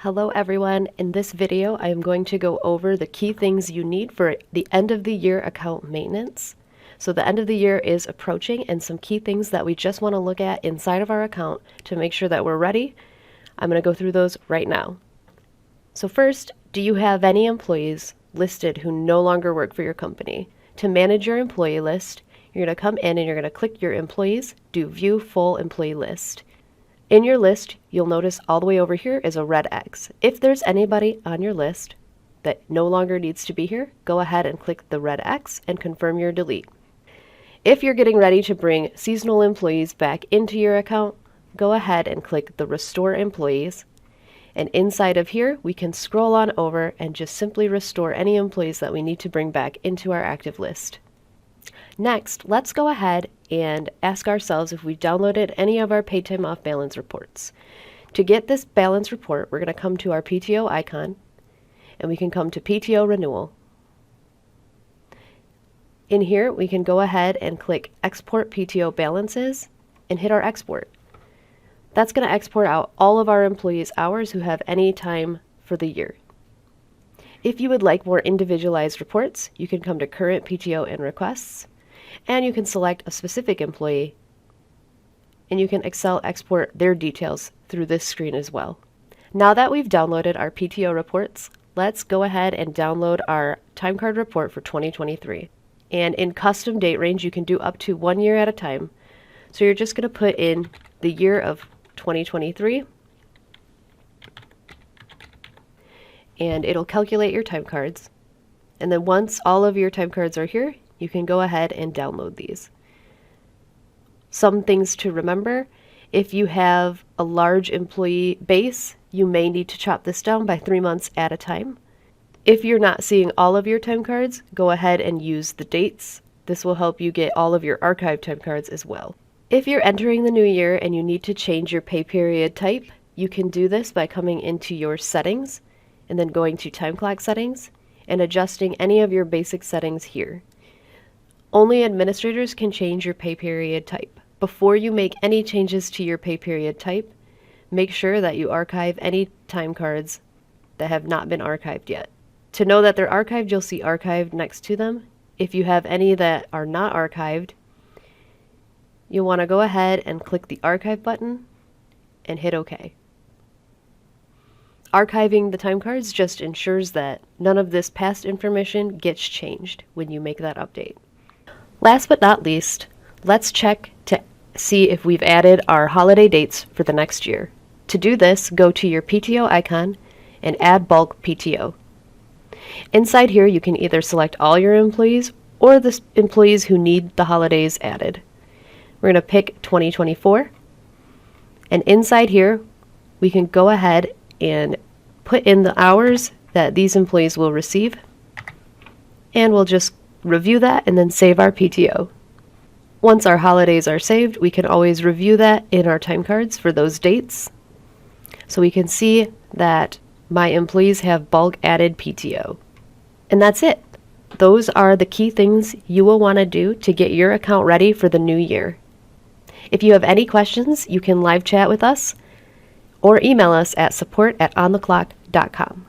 Hello everyone. In this video, I am going to go over the key things you need for the end of the year account maintenance. So the end of the year is approaching, and some key things that we just want to look at inside of our account to make sure that we're ready. I'm going to go through those right now. So first, do you have any employees listed who no longer work for your company? To manage your employee list, you're going to come in and you're going to click your employees, do View Full Employee List. In your list, you'll notice all the way over here is a red X. If there's anybody on your list that no longer needs to be here, go ahead and click the red X and confirm your delete. If you're getting ready to bring seasonal employees back into your account, go ahead and click the Restore Employees. And inside of here, we can scroll on over and just simply restore any employees that we need to bring back into our active list. Next, let's go ahead and ask ourselves if we downloaded any of our paid time off balance reports. To get this balance report, we're going to come to our PTO icon, and we can come to PTO Renewal. In here, we can go ahead and click Export PTO Balances and hit our export. That's going to export out all of our employees' hours who have any time for the year. If you would like more individualized reports, you can come to Current PTO and Requests, and you can select a specific employee, and you can Excel export their details through this screen as well. Now that we've downloaded our PTO reports, let's go ahead and download our time card report for 2023. And in custom date range, you can do up to 1 year at a time. So you're just going to put in the year of 2023, and it'll calculate your time cards. And then once all of your time cards are here, you can go ahead and download these. Some things to remember: if you have a large employee base, you may need to chop this down by 3 months at a time. If you're not seeing all of your time cards, go ahead and use the dates. This will help you get all of your archived time cards as well. If you're entering the new year and you need to change your pay period type, you can do this by coming into your settings and then going to time clock settings and adjusting any of your basic settings here. Only administrators can change your pay period type. Before you make any changes to your pay period type, make sure that you archive any time cards that have not been archived yet. To know that they're archived, you'll see archived next to them. If you have any that are not archived, you'll want to go ahead and click the archive button and hit OK. Archiving the time cards just ensures that none of this past information gets changed when you make that update. Last but not least, let's check to see if we've added our holiday dates for the next year. To do this, go to your PTO icon and add bulk PTO. Inside here, you can either select all your employees or the employees who need the holidays added. We're going to pick 2024, and inside here, we can go ahead and put in the hours that these employees will receive, and we'll just review that and then save our PTO. Once our holidays are saved, we can always review that in our time cards for those dates. So we can see that my employees have bulk added PTO. And that's it. Those are the key things you will want to do to get your account ready for the new year. If you have any questions, you can live chat with us or email us at support@ontheclock.com.